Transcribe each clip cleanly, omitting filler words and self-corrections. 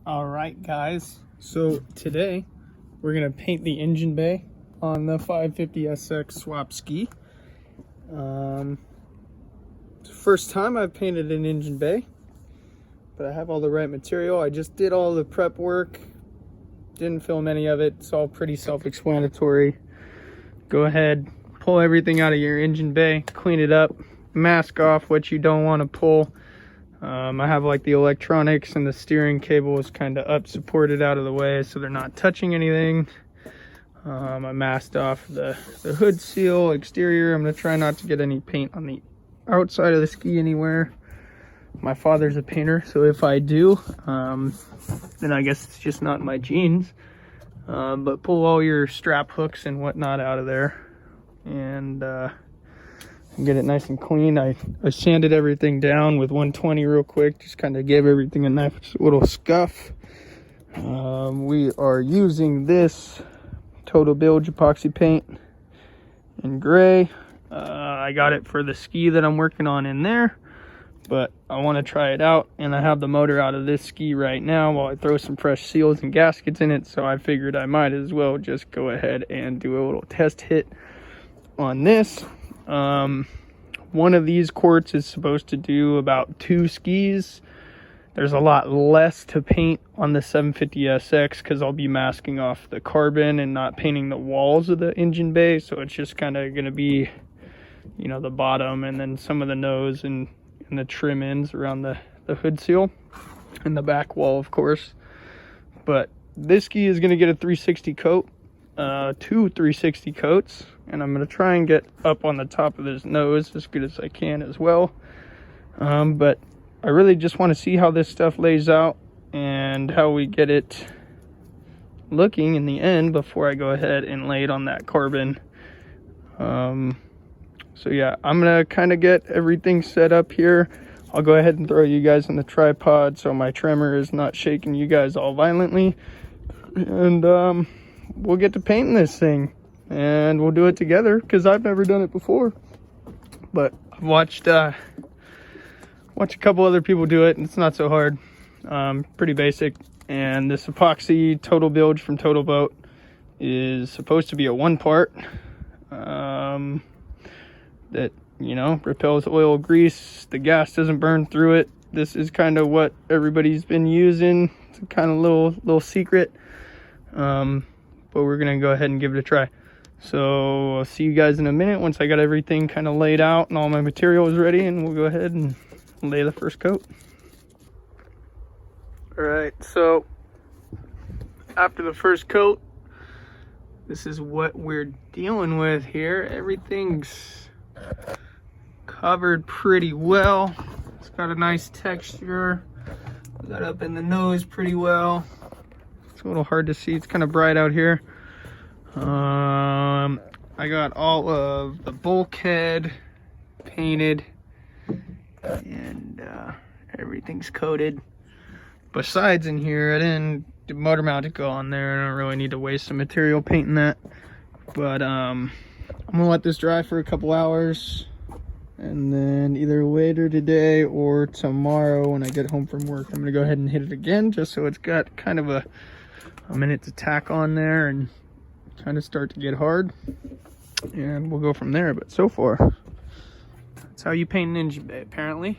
All right, guys. So today we're gonna paint the engine bay on the 550SX swap ski. It's the first time I've painted an engine bay, but I have all the right material. I just did all the prep work, didn't film any of it. It's all pretty self-explanatory. Go ahead, pull everything out of your engine bay, clean it up, mask off what you don't want to pull. I have like the electronics and the steering cable is kind of up, supported out of the way so they're not touching anything. I masked off the hood seal, exterior. I'm going to try not to get any paint on the outside of the ski anywhere. My father's a painter, so if I do, then I guess it's just not in my genes. But pull all your strap hooks and whatnot out of there and get it nice and clean. I sanded everything down with 120 real quick, just kind of gave everything a nice little scuff. We are using this Total Bilge epoxy paint in gray. I got it for the ski that I'm working on in there, but I want to try it out, and I have the motor out of this ski right now while I throw some fresh seals and gaskets in it, so I figured I might as well just go ahead and do a little test hit on this. One of these quarts is supposed to do about 2 skis. There's a lot less to paint on the 750SX because I'll be masking off the carbon and not painting the walls of the engine bay, so it's just kind of going to be, you know, the bottom and then some of the nose and the trim ends around the hood seal and the back wall, of course. But this ski is going to get a 360 coat, 2 360 coats, and I'm going to try and get up on the top of his nose as good as I can as well. But I really just want to see how this stuff lays out and how we get it looking in the end before I go ahead and lay it on that carbon. So yeah, I'm gonna kind of get everything set up here. I'll go ahead and throw you guys in the tripod so my tremor is not shaking you guys all violently, and we'll get to painting this thing and we'll do it together because I've never done it before, but I've watched a couple other people do it and it's not so hard. Pretty basic. And this epoxy Total Bilge from Total Boat is supposed to be a 1-part that, you know, repels oil, grease, the gas doesn't burn through it. This is kind of what everybody's been using. It's a kind of little secret, but we're gonna go ahead and give it a try. So I'll see you guys in a minute once I got everything kind of laid out and all my material is ready, and we'll go ahead and lay the first coat. All right, so after the first coat, this is what we're dealing with here. Everything's covered pretty well. It's got a nice texture. Got up in the nose pretty well. It's a little hard to see, it's kind of bright out here. I got all of the bulkhead painted and everything's coated. Besides in here, I didn't do motor mount to go on there. I don't really need to waste some material painting that, but I'm gonna let this dry for a couple hours, and then either later today or tomorrow when I get home from work, I'm gonna go ahead and hit it again just so it's got kind of a minute to tack on there and kind of start to get hard, and we'll go from there. But so far, that's how you paint an engine bay, apparently.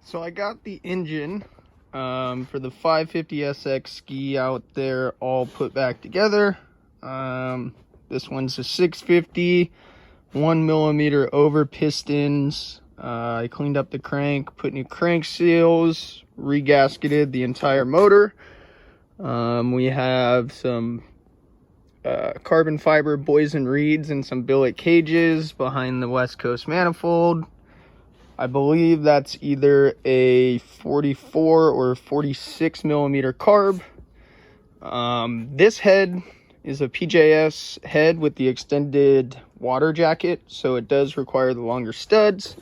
So I got the engine for the 550SX ski out there all put back together. This one's a 650, 1mm over pistons. I cleaned up the crank, put new crank seals, regasketed the entire motor. We have some carbon fiber boys and reeds and some billet cages behind the West Coast manifold. I believe that's either a 44 or 46mm carb. This head is a PJS head with the extended water jacket, so it does require the longer studs,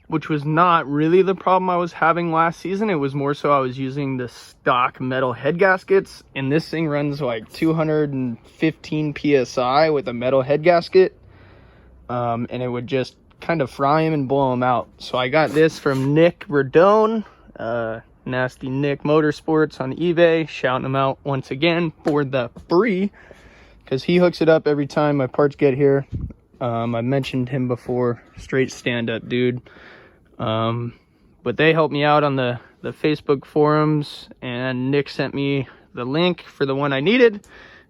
which was not really the problem I was having last season. It was more so I was using the stock metal head gaskets, and this thing runs like 215 psi with a metal head gasket, and it would just kind of fry him and blow him out. So I got this from Nick Verdone, Nasty Nick Motorsports on eBay, shouting him out once again for the free, because he hooks it up every time my parts get here. I mentioned him before, straight stand-up dude. But they helped me out on the Facebook forums, and Nick sent me the link for the one I needed,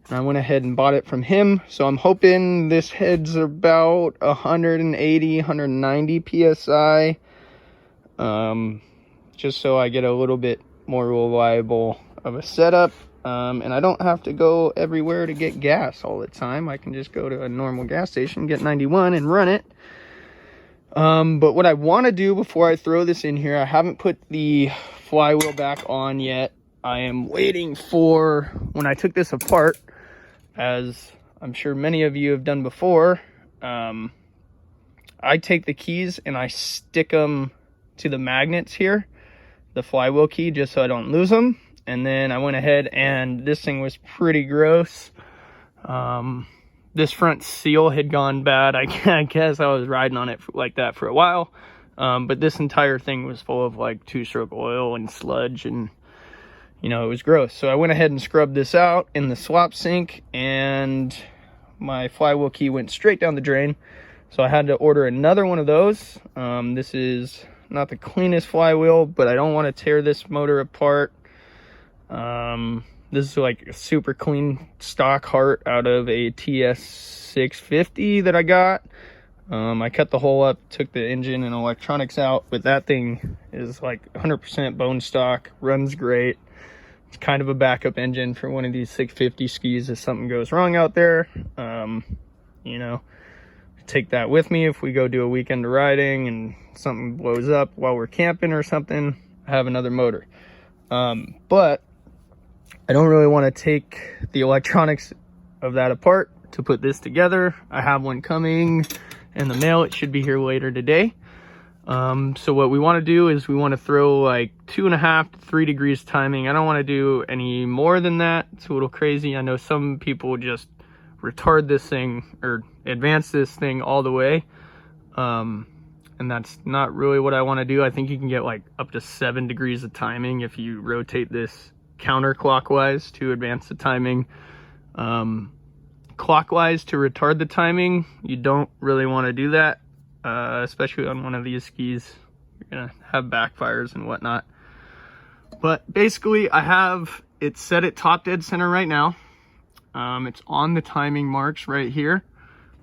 and I went ahead and bought it from him. So I'm hoping this head's about 180, 190 psi. Just so I get a little bit more reliable of a setup, and I don't have to go everywhere to get gas all the time. I can just go to a normal gas station, get 91 and run it. But what I want to do before I throw this in here, I haven't put the flywheel back on yet. I am waiting for, when I took this apart, as I'm sure many of you have done before, I take the keys and I stick them to the magnets here, the flywheel key, just so I don't lose them. And then I went ahead, and this thing was pretty gross. This front seal had gone bad. I guess I was riding on it like that for a while. But this entire thing was full of like 2-stroke oil and sludge, and you know, it was gross. So I went ahead and scrubbed this out in the swap sink, and my flywheel key went straight down the drain. So I had to order another one of those. This is not the cleanest flywheel, but I don't want to tear this motor apart. This is like a super clean stock heart out of a TS 650 that I got. I cut the hole up, took the engine and electronics out, but that thing is like 100% bone stock, runs great. It's kind of a backup engine for one of these 650 skis if something goes wrong out there. You know, take that with me if we go do a weekend of riding and something blows up while we're camping or something. I have another motor. But I don't really want to take the electronics of that apart to put this together. I have one coming in the mail. It should be here later today. So what we want to do is we want to throw like 2.5 to 3 degrees timing. I don't want to do any more than that. It's a little crazy. I know some people just retard this thing or advance this thing all the way. And that's not really what I want to do. I think you can get like up to 7 degrees of timing if you rotate this counterclockwise to advance the timing. Clockwise to retard the timing, you don't really want to do that, especially on one of these skis. You're gonna have backfires and whatnot. But basically, I have it set at top dead center right now. It's on the timing marks right here.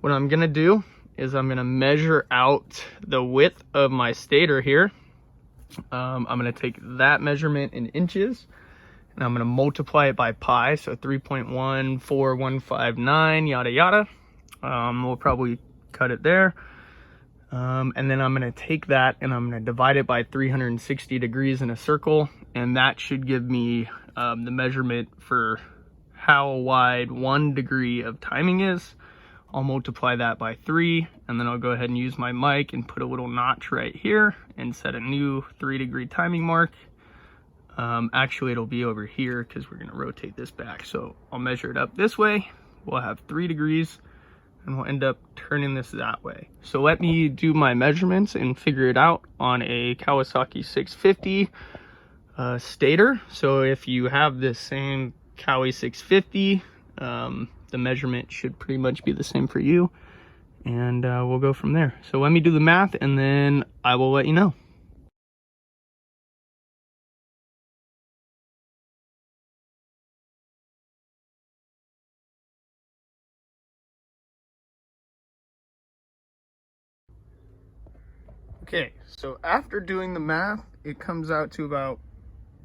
What I'm gonna do is I'm gonna measure out the width of my stator here. I'm gonna take that measurement in inches, and I'm gonna multiply it by pi, so 3.14159, yada yada. We'll probably cut it there. And then I'm gonna take that and I'm gonna divide it by 360 degrees in a circle, and that should give me the measurement for how wide 1 degree of timing is. I'll multiply that by 3, and then I'll go ahead and use my mic and put a little notch right here and set a new 3-degree timing mark. Actually, it'll be over here because we're going to rotate this back. So I'll measure it up this way. We'll have 3 degrees, and we'll end up turning this that way. So let me do my measurements and figure it out on a Kawasaki 650 stator. So if you have this same Kawi 650, the measurement should pretty much be the same for you, and we'll go from there. So let me do the math, and then I will let you know. Okay, so after doing the math, it comes out to about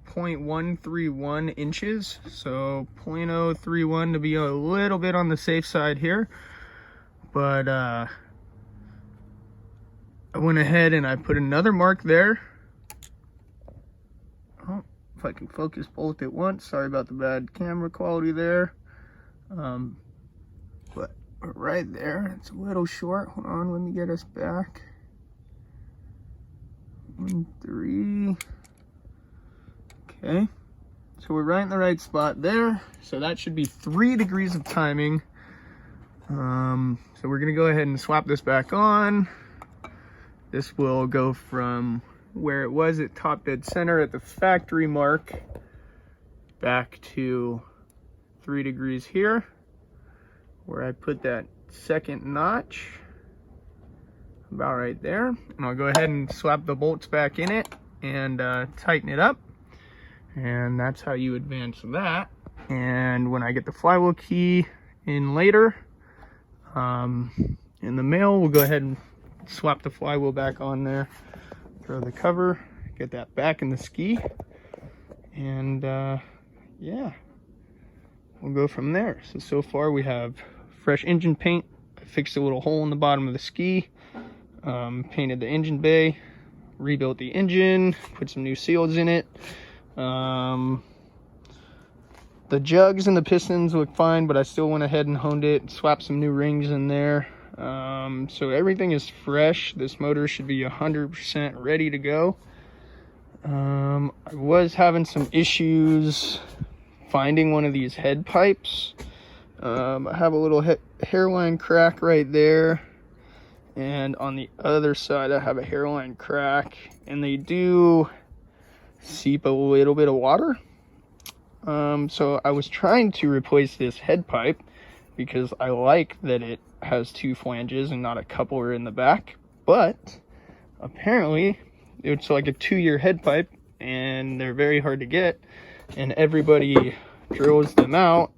0.131 inches. So 0.031 to be a little bit on the safe side here. But I went ahead and I put another mark there. Oh, if I can focus both at once. Sorry about the bad camera quality there. But right there, it's a little short. Hold on, let me get us back. 1, 3. Okay, so we're right in the right spot there. So that should be 3 degrees of timing. So we're gonna go ahead and swap this back on. This will go from where it was at top dead center at the factory mark back to 3 degrees here, where I put that second notch, about right there. And I'll go ahead and slap the bolts back in it and tighten it up. And that's how you advance that. And when I get the flywheel key in later, in the mail, we'll go ahead and swap the flywheel back on there, throw the cover, get that back in the ski, and yeah, we'll go from there. So far we have fresh engine paint. I fixed a little hole in the bottom of the ski, painted the engine bay, rebuilt the engine, put some new seals in it. The jugs and the pistons look fine, but I still went ahead and honed it, swapped some new rings in there. So everything is fresh. This motor should be 100% ready to go. I was having some issues finding one of these head pipes. I have a little hairline crack right there, and on the other side I have a hairline crack, and they do seep a little bit of water. So I was trying to replace this head pipe because I like that it has 2 flanges and not a coupler in the back, but apparently it's like a 2-year head pipe and they're very hard to get, and everybody drills them out,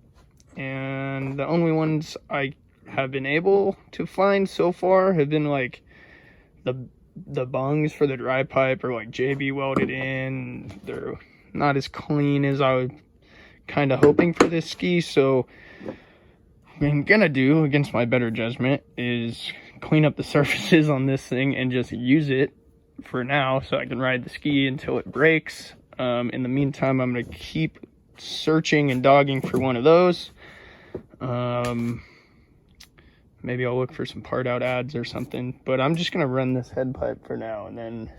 and the only ones I have been able to find so far have been like the bungs for the dry pipe are like JB welded in. They're not as clean as I was kind of hoping for this ski. So what I'm gonna do, against my better judgment, is clean up the surfaces on this thing and just use it for now so I can ride the ski until it breaks. In the meantime, I'm gonna keep searching and dogging for one of those. Maybe I'll look for some part out ads or something, but I'm just gonna run this head pipe for now, and then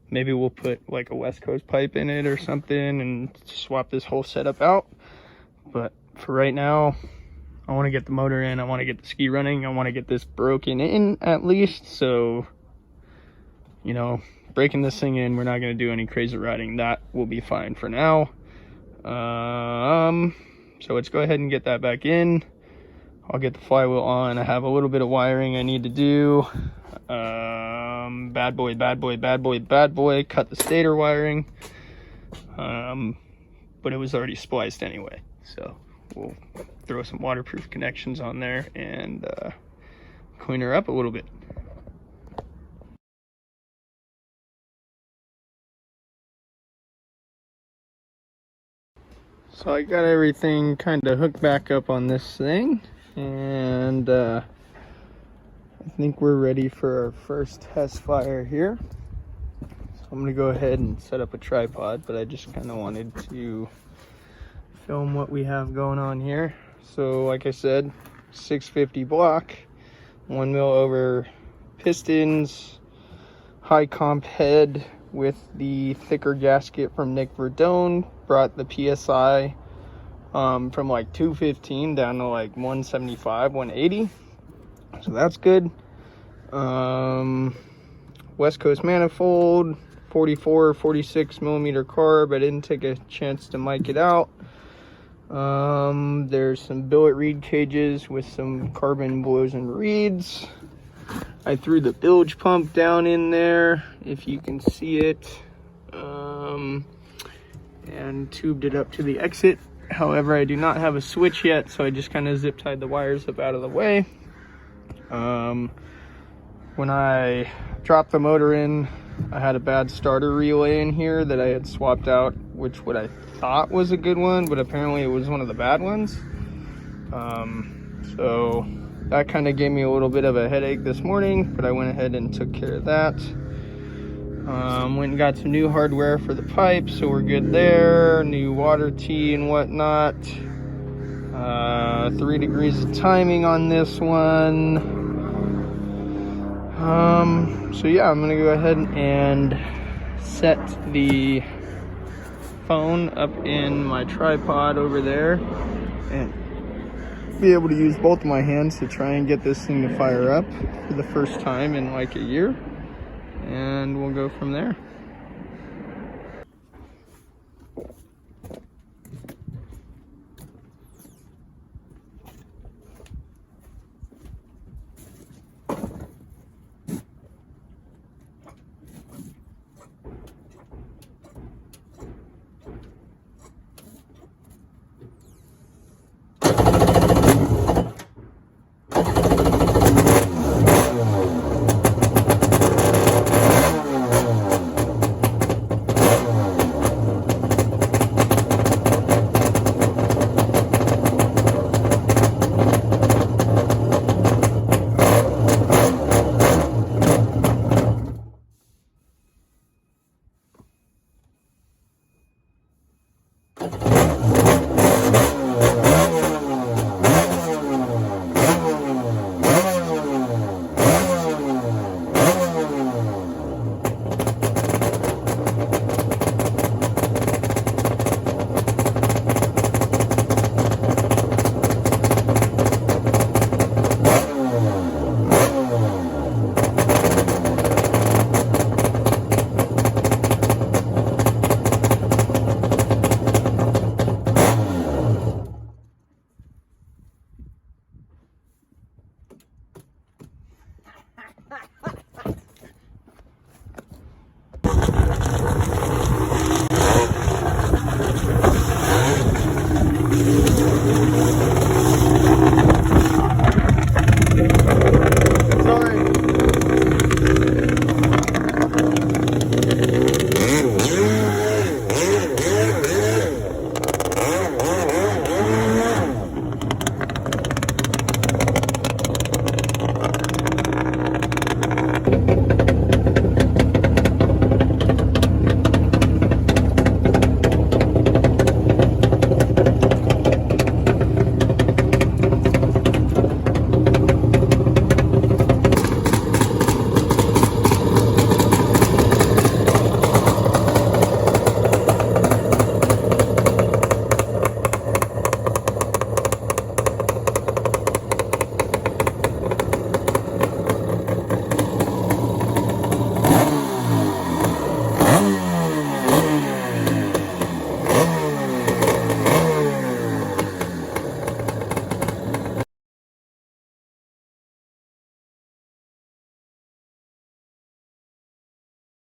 maybe we'll put like a West Coast pipe in it or something and swap this whole setup out. But for right now, I want to get the motor in, I want to get the ski running, I want to get this broken in at least. So, you know, breaking this thing in, we're not going to do any crazy riding. That will be fine for now. So let's go ahead and get that back in. I'll get the flywheel on. I have a little bit of wiring I need to do. Bad boy, cut the stator wiring. But it was already spliced anyway, so we'll throw some waterproof connections on there and clean her up a little bit. So I got everything kind of hooked back up on this thing, and I think we're ready for our first test fire here. So I'm gonna go ahead and set up a tripod, but I just kind of wanted to film what we have going on here. So like I said, 650 block, 1 mil over pistons, high comp head with the thicker gasket from Nick Verdone. Brought the PSI from like 215 down to like 175, 180. So that's good. West Coast manifold, 44, 46 millimeter carb. I didn't take a chance to mic it out. There's some billet reed cages with some carbon blows and reeds. I threw the bilge pump down in there, if you can see it, and tubed it up to the exit. However, I do not have a switch yet, so I just kind of zip tied the wires up out of the way. when I dropped the motor in, I had a bad starter relay in here that I had swapped out, which what I thought was a good one, but apparently it was one of the bad ones. So that kind of gave me a little bit of a headache this morning, but I went ahead and took care of that. Went and got some new hardware for the pipe, so we're good there. New water tee and whatnot. 3 degrees of timing on this one. So yeah, I'm gonna go ahead and set the phone up in my tripod over there and be able to use both of my hands to try and get this thing to fire up for the first time in like a year, and we'll go from there.